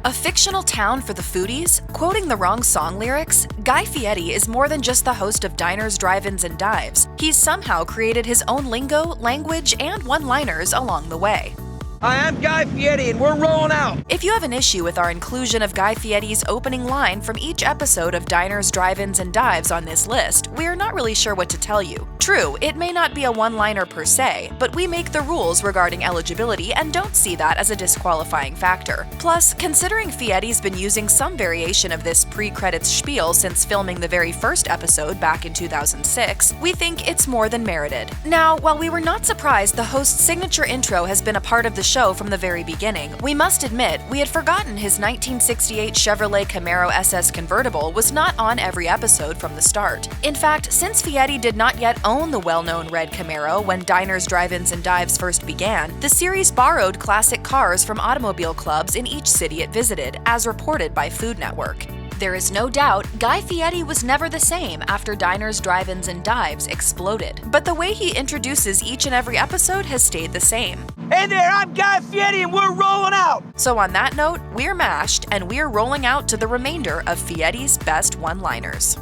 A fictional town for the foodies? Quoting the wrong song lyrics, Guy Fieri is more than just the host of diners, drive-ins, and dives. He's somehow created his own lingo, language, and one-liners along the way. Hi, I'm Guy Fieri, and we're rolling out! If you have an issue with our inclusion of Guy Fieri's opening line from each episode of Diners, Drive-Ins, and Dives on this list, we're not really sure what to tell you. True, it may not be a one-liner per se, but we make the rules regarding eligibility and don't see that as a disqualifying factor. Plus, considering Fieri's been using some variation of this pre-credits spiel since filming the very first episode back in 2006, we think it's more than merited. Now, while we were not surprised the host's signature intro has been a part of the show from the very beginning, we must admit we had forgotten his 1968 Chevrolet Camaro SS convertible was not on every episode from the start. In fact, since Fieri did not yet own the well-known red Camaro when Diners, Drive-Ins, and Dives first began, the series borrowed classic cars from automobile clubs in each city it visited, as reported by Food Network. There is no doubt Guy Fieri was never the same after Diners, Drive-Ins, and Dives exploded, but the way he introduces each and every episode has stayed the same. Hey there, I'm Guy Fieri, and we're rolling out! So on that note, we're mashed, and we're rolling out to the remainder of Fieri's best one-liners.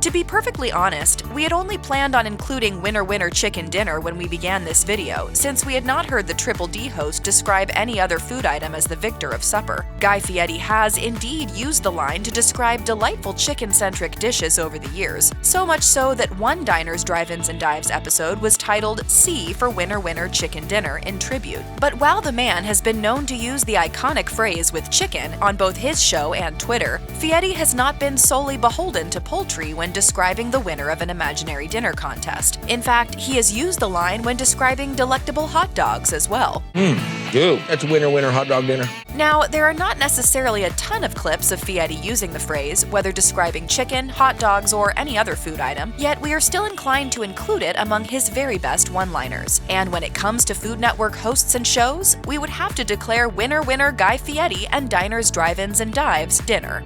To be perfectly honest, we had only planned on including Winner Winner Chicken Dinner when we began this video, since we had not heard the Triple D host describe any other food item as the victor of supper. Guy Fieri has indeed used the line to describe delightful chicken-centric dishes over the years, so much so that one Diners, Drive-Ins, and Dives episode was titled C for Winner Winner Chicken Dinner in tribute. But while the man has been known to use the iconic phrase with chicken on both his show and Twitter, Fieri has not been solely beholden to poultry when describing the winner of an imaginary dinner contest. In fact, he has used the line when describing delectable hot dogs as well. Dude, that's winner winner hot dog dinner. Now, there are not necessarily a ton of clips of Fieri using the phrase, whether describing chicken, hot dogs, or any other food item, yet we are still inclined to include it among his very best one-liners. And when it comes to Food Network hosts and shows, we would have to declare winner winner Guy Fieri and Diners, Drive-Ins, and Dives dinner.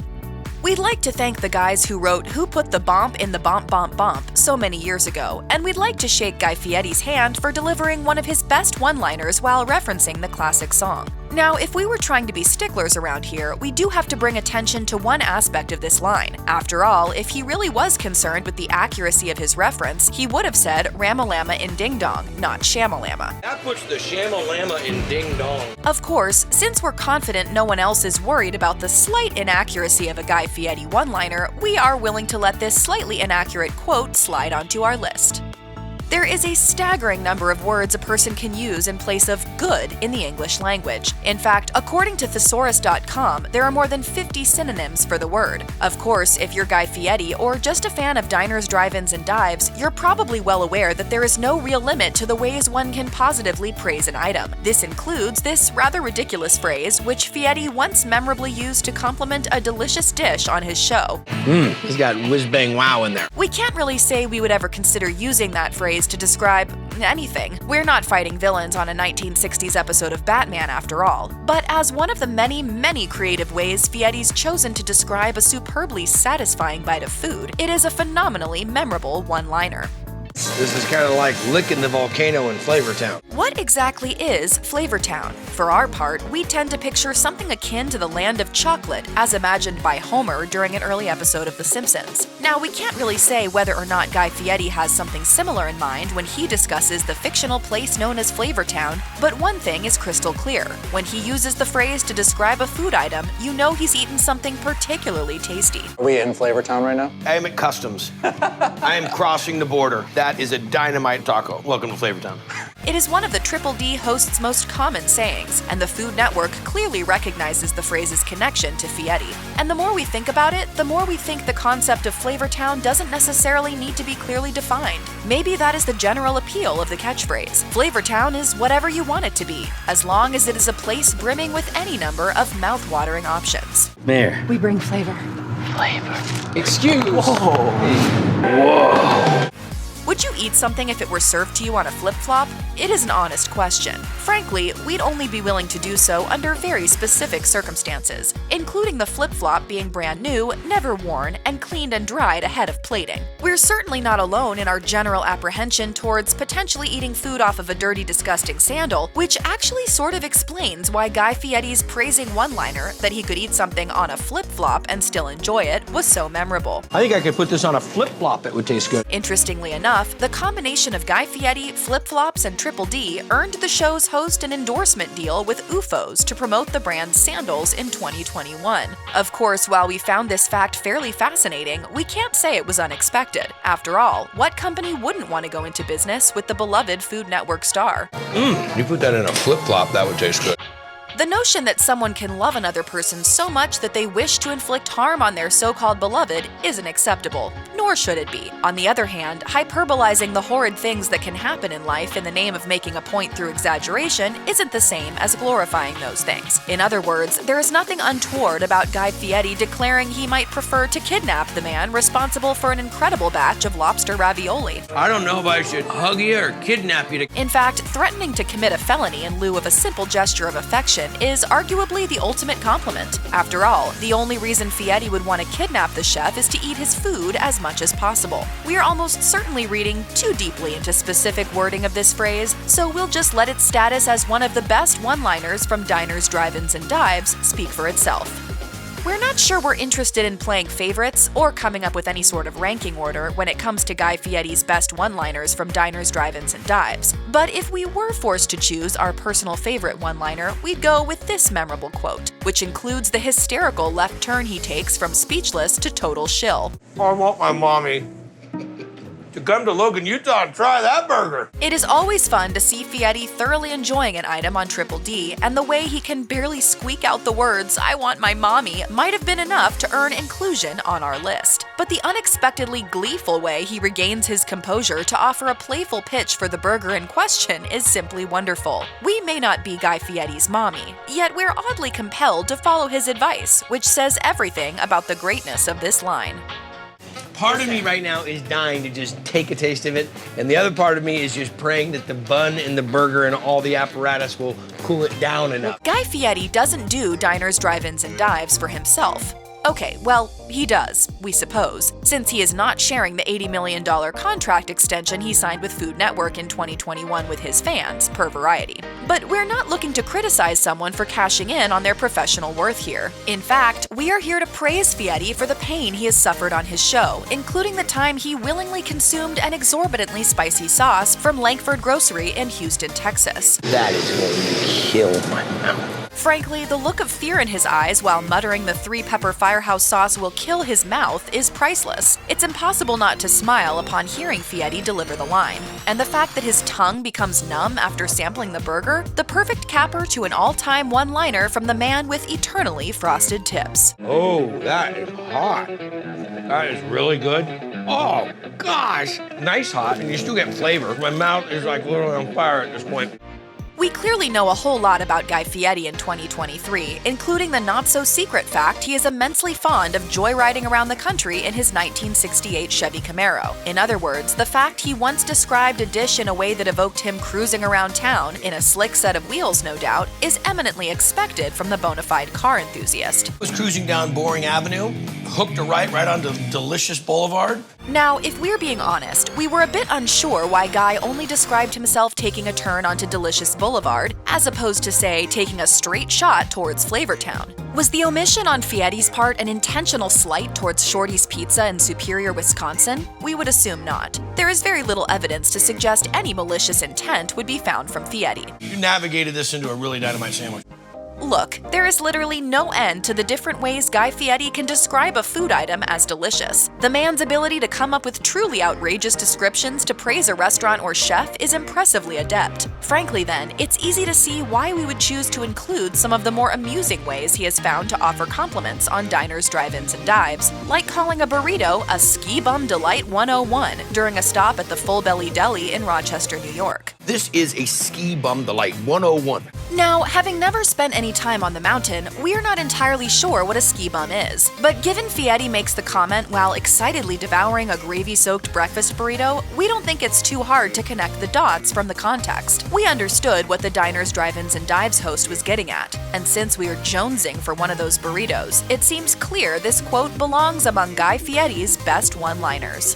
We'd like to thank the guys who wrote Who Put the Bomp in the Bomp Bomp Bomp so many years ago, and we'd like to shake Guy Fieri's hand for delivering one of his best one-liners while referencing the classic song. Now, if we were trying to be sticklers around here, we do have to bring attention to one aspect of this line. After all, if he really was concerned with the accuracy of his reference, he would have said Rama-lama in Ding Dong, not Shama-lama. That puts the Shama-lama in Ding Dong. Of course, since we're confident no one else is worried about the slight inaccuracy of a Guy Fieri one-liner, we are willing to let this slightly inaccurate quote slide onto our list. There is a staggering number of words a person can use in place of good in the English language. In fact, according to thesaurus.com, there are more than 50 synonyms for the word. Of course, if you're Guy Fieri or just a fan of Diners, Drive-Ins, and Dives, you're probably well aware that there is no real limit to the ways one can positively praise an item. This includes this rather ridiculous phrase, which Fieri once memorably used to compliment a delicious dish on his show. He's got whiz bang wow in there. We can't really say we would ever consider using that phrase to describe anything. We're not fighting villains on a 1960s episode of Batman after all. But as one of the many creative ways Fieri's chosen to describe a superbly satisfying bite of food, it is a phenomenally memorable one-liner. This is kind of like licking the volcano in Flavortown. What exactly is Flavortown? For our part, we tend to picture something akin to the land of chocolate, as imagined by Homer during an early episode of The Simpsons. Now, we can't really say whether or not Guy Fieri has something similar in mind when he discusses the fictional place known as Flavortown, but one thing is crystal clear. When he uses the phrase to describe a food item, you know he's eaten something particularly tasty. Are we in Flavortown right now? I am at customs. I am crossing the border. That is a dynamite taco. Welcome to Flavortown. It is one of the Triple D host's most common sayings, and the Food Network clearly recognizes the phrase's connection to Fieri. And the more we think about it, the more we think the concept of Flavortown doesn't necessarily need to be clearly defined. Maybe that is the general appeal of the catchphrase. Flavortown is whatever you want it to be, as long as it is a place brimming with any number of mouth-watering options. Mayor. We bring flavor. Excuse. Whoa. Would you eat something if it were served to you on a flip-flop? It is an honest question. Frankly, we'd only be willing to do so under very specific circumstances, including the flip-flop being brand new, never worn, and cleaned and dried ahead of plating. We're certainly not alone in our general apprehension towards potentially eating food off of a dirty, disgusting sandal, which actually sort of explains why Guy Fieri's praising one-liner that he could eat something on a flip-flop and still enjoy it was so memorable. I think I could put this on a flip-flop. It would taste good. Interestingly enough, the combination of Guy Fieri, flip-flops, and Triple D earned the show's host an endorsement deal with UFOs to promote the brand's sandals in 2021. Of course, while we found this fact fairly fascinating, we can't say it was unexpected. After all, what company wouldn't want to go into business with the beloved Food Network star? You put that in a flip-flop, that would taste good. The notion that someone can love another person so much that they wish to inflict harm on their so-called beloved isn't acceptable, nor should it be. On the other hand, hyperbolizing the horrid things that can happen in life in the name of making a point through exaggeration isn't the same as glorifying those things. In other words, there is nothing untoward about Guy Fieri declaring he might prefer to kidnap the man responsible for an incredible batch of lobster ravioli. I don't know if I should hug you or kidnap you to... In fact, threatening to commit a felony in lieu of a simple gesture of affection is arguably the ultimate compliment. After all, the only reason Fieri would want to kidnap the chef is to eat his food as much as possible. We are almost certainly reading too deeply into specific wording of this phrase, so we'll just let its status as one of the best one-liners from diners, drive-ins, and dives speak for itself. We're not sure we're interested in playing favorites or coming up with any sort of ranking order when it comes to Guy Fieri's best one-liners from diners, drive-ins, and dives. But if we were forced to choose our personal favorite one-liner, we'd go with this memorable quote, which includes the hysterical left turn he takes from speechless to total shill. I want my mommy to come to Logan, Utah and try that burger. It is always fun to see Fieri thoroughly enjoying an item on Triple D, and the way he can barely squeak out the words, "I want my mommy," might have been enough to earn inclusion on our list. But the unexpectedly gleeful way he regains his composure to offer a playful pitch for the burger in question is simply wonderful. We may not be Guy Fieri's mommy, yet we're oddly compelled to follow his advice, which says everything about the greatness of this line. Part of me right now is dying to just take a taste of it, and the other part of me is just praying that the bun and the burger and all the apparatus will cool it down enough. Guy Fieri doesn't do diners, drive-ins, and dives for himself. Okay, well, he does, we suppose, since he is not sharing the $80 million contract extension he signed with Food Network in 2021 with his fans, per Variety. But we're not looking to criticize someone for cashing in on their professional worth here. In fact, we are here to praise Fieri for the pain he has suffered on his show, including the time he willingly consumed an exorbitantly spicy sauce from Langford Grocery in Houston, Texas. That is going to kill my mouth. Frankly, the look of fear in his eyes while muttering the 3-pepper firehouse sauce will kill his mouth is priceless. It's impossible not to smile upon hearing Fieri deliver the line. And the fact that his tongue becomes numb after sampling the burger, the perfect capper to an all-time one-liner from the man with eternally frosted tips. Oh, that is hot. That is really good. Oh, gosh. Nice hot, and you still get flavor. My mouth is like literally on fire at this point. We clearly know a whole lot about Guy Fieri in 2023, including the not-so-secret fact he is immensely fond of joyriding around the country in his 1968 Chevy Camaro. In other words, the fact he once described a dish in a way that evoked him cruising around town, in a slick set of wheels no doubt, is eminently expected from the bona fide car enthusiast. I was cruising down Boring Avenue, hooked a right onto Delicious Boulevard. Now, if we're being honest, we were a bit unsure why Guy only described himself taking a turn onto Delicious Boulevard, as opposed to, say, taking a straight shot towards Flavortown. Was the omission on Fieri's part an intentional slight towards Shorty's Pizza in Superior, Wisconsin? We would assume not. There is very little evidence to suggest any malicious intent would be found from Fieri. You navigated this into a really dynamite sandwich. Look, there is literally no end to the different ways Guy Fieri can describe a food item as delicious. The man's ability to come up with truly outrageous descriptions to praise a restaurant or chef is impressively adept. Frankly then, it's easy to see why we would choose to include some of the more amusing ways he has found to offer compliments on diners, drive-ins, and dives, like calling a burrito a Ski Bum Delight 101 during a stop at the Full Belly Deli in Rochester, New York. This is a Ski Bum Delight 101. Now, having never spent any time on the mountain, we're not entirely sure what a ski bum is. But given Fieri makes the comment while excitedly devouring a gravy-soaked breakfast burrito, we don't think it's too hard to connect the dots from the context. We understood what the Diners, Drive-Ins, and Dives host was getting at, and since we are jonesing for one of those burritos, it seems clear this quote belongs among Guy Fieri's best one-liners.